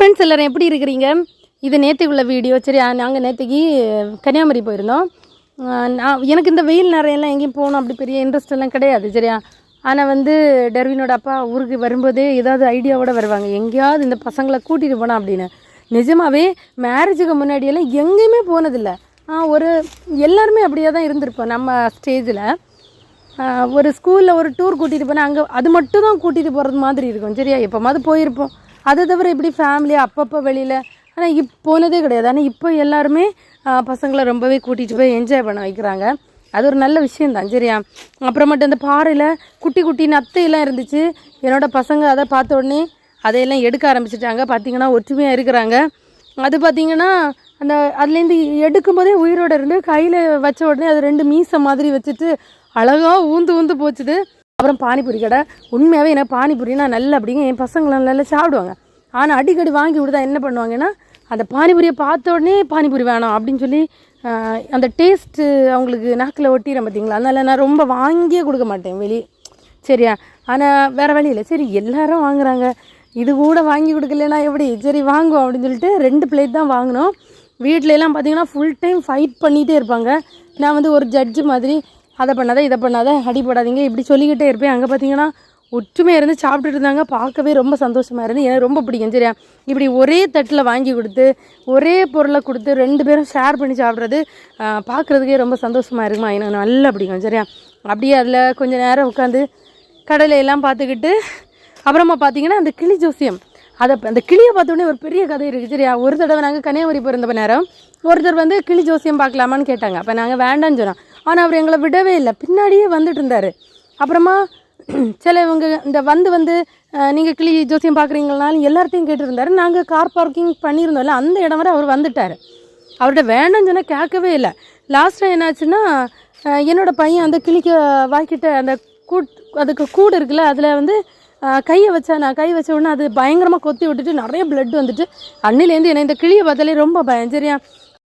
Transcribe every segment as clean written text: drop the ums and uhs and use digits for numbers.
Friends எல்லோரும் எப்படி இருக்கிறீங்க? இது நேற்றுக்கு உள்ள வீடியோ. சரி, நாங்கள் நேற்றுக்கு கன்னியாகுமரி போயிருந்தோம். எனக்கு இந்த வெயில் நிறையெல்லாம் எங்கேயும் போகணும் அப்படி பெரிய இன்ட்ரெஸ்ட் எல்லாம் கிடையாது. சரியா, ஆனால் டெர்வினோட அப்பா ஊருக்கு வரும்போதே ஏதாவது ஐடியாவோடு வருவாங்க, எங்கேயாவது இந்த பசங்களை கூட்டிகிட்டு போனால் அப்படின்னு. நிஜமாகவே மேரேஜுக்கு முன்னாடியெல்லாம் எங்கேயுமே போனதில்லை. எல்லாருமே அப்படியே தான் இருந்திருப்போம். நம்ம ஸ்டேஜில் ஒரு ஸ்கூலில் ஒரு டூர் கூட்டிகிட்டு போனால் அங்கே அது மட்டும் தான் கூட்டிகிட்டு போகிறது மாதிரி இருக்கும். சரியா, எப்போமாவது போயிருப்போம். அதை தவிர இப்படி ஃபேமிலியாக அப்பப்போ வெளியில் ஆனால் போனதே கிடையாது. ஆனால் இப்போ எல்லாருமே பசங்களை ரொம்பவே கூட்டிகிட்டு போய் என்ஜாய் பண்ண வைக்கிறாங்க. அது ஒரு நல்ல விஷயந்தான். சரியா, அப்புறமேட்டு அந்த பாறையில் குட்டி குட்டி நத்தையெல்லாம் இருந்துச்சு. என்னோடய பசங்க அதை பார்த்த உடனே அதையெல்லாம் எடுக்க ஆரம்பிச்சிட்டாங்க. பார்த்திங்கன்னா ஒற்றுமையாக இருக்கிறாங்க. அது பார்த்திங்கன்னா அதுலேருந்து எடுக்கும்போதே உயிரோடு இருந்து கையில் வச்ச உடனே அது 2 மீசை மாதிரி வச்சுட்டு அழகாக ஊந்து போச்சுது. அப்புறம் பானிபூரி கடை. உண்மையாகவே எனக்கு பானிபூரினா நல்லா அப்படிங்க என் பசங்களாம் நல்லா சாப்பிடுவாங்க. ஆனால் அடிக்கடி வாங்கி விடுதா என்ன பண்ணுவாங்கன்னா, அந்த பானிபூரியை பார்த்த உடனே பானிபூரி வேணாம் அப்படின்னு சொல்லி அந்த டேஸ்ட்டு அவங்களுக்கு நாக்கில் ஒட்டிடும் பார்த்திங்களா. அதனால் நான் ரொம்ப வாங்கியே கொடுக்க மாட்டேன் வெளியே. சரியா, ஆனால் வேறு வழி இல்லை. சரி, எல்லோரும் வாங்குகிறாங்க, இது கூட வாங்கி கொடுக்கலன்னா எப்படி, சரி வாங்குவோம் அப்படின்னு சொல்லிட்டு 2 பிளேட் தான் வாங்கினோம். வீட்டிலலாம் பார்த்திங்கன்னா ஃபுல் டைம் ஃபைட் பண்ணிகிட்டே இருப்பாங்க. நான் ஒரு ஜட்ஜு மாதிரி, அதை பண்ணாத இதை பண்ணாத அடிப்படாதீங்க இப்படி சொல்லிக்கிட்டே இருப்பேன். அங்கே பார்த்தீங்கன்னா ஒற்றுமையாக இருந்து சாப்பிட்டுட்டு இருந்தாங்க. பார்க்கவே ரொம்ப சந்தோஷமாக இருந்து எனக்கு ரொம்ப பிடிக்கும். சரியா, இப்படி ஒரே தட்டில் வாங்கி கொடுத்து ஒரே பொருளை கொடுத்து 2 பேரும் ஷேர் பண்ணி சாப்பிட்றது பார்க்குறதுக்கே ரொம்ப சந்தோஷமாக இருக்குமா, எனக்கு நல்லா பிடிக்கும். சரியா, அப்படியே அதில் கொஞ்சம் நேரம் உட்காந்து கடலையெல்லாம் பார்த்துக்கிட்டு அப்புறமா பார்த்தீங்கன்னா அந்த கிளி ஜோசியம், அந்த கிளியை பார்த்தோன்னே ஒரு பெரிய கதை இருக்குது. சரியா, ஒரு தடவை நாங்கள் கன்னியாகுமரி போயிருந்த நேரம் ஒருத்தர் கிளி ஜோசியம் பார்க்கலாமான்னு கேட்டாங்க. அப்போ நாங்கள் வேண்டான்னு சொன்னோம். ஆனால் அவர் எங்களை விடவே இல்லை, பின்னாடியே வந்துட்டு இருந்தார். அப்புறமா சிலவங்க வந்து நீங்கள் கிளி ஜோசியம் பார்க்குறீங்கனாலும் எல்லார்ட்டையும் கேட்டுருந்தார். நாங்கள் கார் பார்க்கிங் பண்ணியிருந்தோம்ல அந்த இடம் வரை அவர் வந்துட்டார். அவர்கிட்ட வேண்டான்னு சொன்னால் கேட்கவே இல்லை. லாஸ்ட்டாக என்னாச்சுன்னா, என்னோடய பையன் அந்த கிளிக்கு வாய்க்கிட்ட அந்த அதுக்கு கூடு இருக்குல்ல, அதில் கையை நான் கை வச்ச உடனே அது பயங்கரமாக கொத்தி விட்டுட்டு நிறைய பிளட் வந்துட்டு அன்னிலேருந்து என்னை இந்த கிளியை பார்த்தாலே ரொம்ப பயம். சரியா,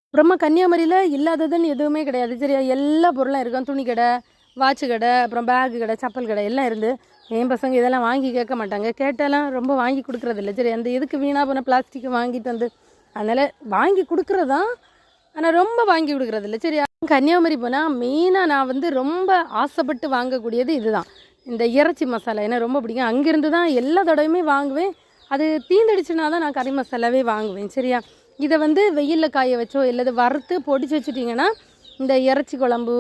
அப்புறமா கன்னியாகுமரியில் இல்லாததுன்னு எதுவுமே கிடையாது. சரியா, எல்லா பொருளும் இருக்கும். துணி கடை, வாட்சு கடை, அப்புறம் பேகு கடை, செப்பல் கடை எல்லாம் இருந்து என் பசங்க இதெல்லாம் வாங்கி கேட்க மாட்டாங்க. கேட்டாலாம் ரொம்ப வாங்கி கொடுக்குறதில்ல. சரி, அந்த எதுக்கு வீணாக போன பிளாஸ்டிக்கை வாங்கிட்டு அதனால் வாங்கி கொடுக்குறதான், ஆனால் ரொம்ப வாங்கி கொடுக்குறதில்ல. சரி, கன்னியாகுமரி போனால் மெயினாக நான் ரொம்ப ஆசைப்பட்டு வாங்கக்கூடியது இதுதான், இந்த இறைச்சி மசாலா. ஏன்னா ரொம்ப பிடிக்கும். அங்கேருந்து தான் எல்லா தடவையுமே வாங்குவேன். அது தீந்துடுச்சுன்னா தான் நான் கறி மசாலாவே வாங்குவேன். சரியா, இதை வெயிலில் காய வச்சோ இல்லை வறுத்து பொடிச்சு வச்சுட்டிங்கன்னா இந்த இறைச்சி குழம்பு,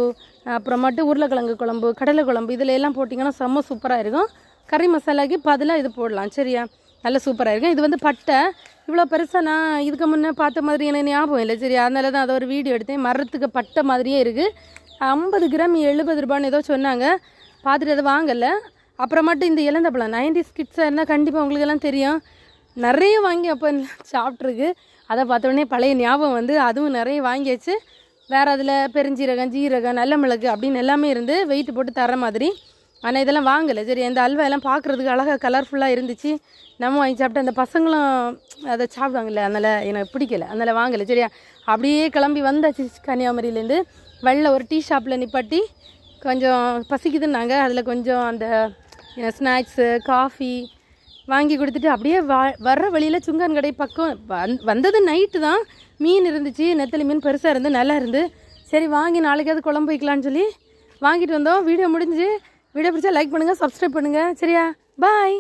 அப்புறமாட்டு உருளைக்கிழங்கு குழம்பு, கடலை குழம்பு இதில் எல்லாம் போட்டிங்கன்னா செம்ம சூப்பராக இருக்கும். கறி மசாலாக்கு பதிலாக இது போடலாம். சரியா, நல்ல சூப்பராக இருக்கும். இது பட்டை இவ்வளோ பெருசாக நான் இதுக்கு முன்னே பார்த்த மாதிரி எனக்கு ஞாபகம் இல்லை. சரியா, அதனால தான் அதை ஒரு வீடியோ எடுத்தேன். மரத்துக்கு பட்டை மாதிரியே இருக்குது. 50 கிராம் 70 ரூபான்னு ஏதோ சொன்னாங்க. பார்த்துட்டு அதை வாங்கலை. அப்புறமாட்டு இந்த இளந்தப்பழம் 90s கிட்ஸாக இருந்தால் கண்டிப்பாக உங்களுக்கு எல்லாம் தெரியும். நிறைய வாங்கி அப்போ சாப்பிட்ருக்கு. அதை பார்த்தோடனே பழைய ஞாபகம் அதுவும் நிறைய வாங்கியாச்சு. வேறு அதில் பெருஞ்சீரகம், ஜீரகம், நல்ல மிளகு அப்படின்னு எல்லாமே இருந்து வெயிட் போட்டு தர மாதிரி. ஆனால் இதெல்லாம் வாங்கலை. சரி, இந்த அல்வா எல்லாம் பார்க்குறதுக்கு அழகாக கலர்ஃபுல்லாக இருந்துச்சு. நம்ம வாங்கி சாப்பிட்டு அந்த பசங்களும் அதை சாப்பிடுவாங்கல்ல, அதனால் எனக்கு பிடிக்கலை, அதனால் வாங்கலை. சரியா, அப்படியே கிளம்பி வந்தாச்சு கன்னியாகுமரியிலேருந்து. வெளில ஒரு டீ ஷாப்பில் நிப்பாட்டி கொஞ்சம் பசிக்குதுன்னாங்க. அதில் கொஞ்சம் அந்த ஸ்நாக்ஸு, காஃபி வாங்கி கொடுத்துட்டு அப்படியே வர்ற வழியில் சுங்கான் கடை பக்கம் வந்தது நைட்டு தான். மீன் இருந்துச்சு, நெத்தலி மீன் பெருசாக இருந்து நல்லா இருந்து. சரி, வாங்கி நாளைக்காவது குழம்பு வைக்கலான்னு சொல்லி வாங்கிட்டு வந்தோம். வீடியோ முடிஞ்சு. வீடியோ பிடிச்சா லைக் பண்ணுங்கள், சப்ஸ்கிரைப் பண்ணுங்கள். சரியா, பாய்.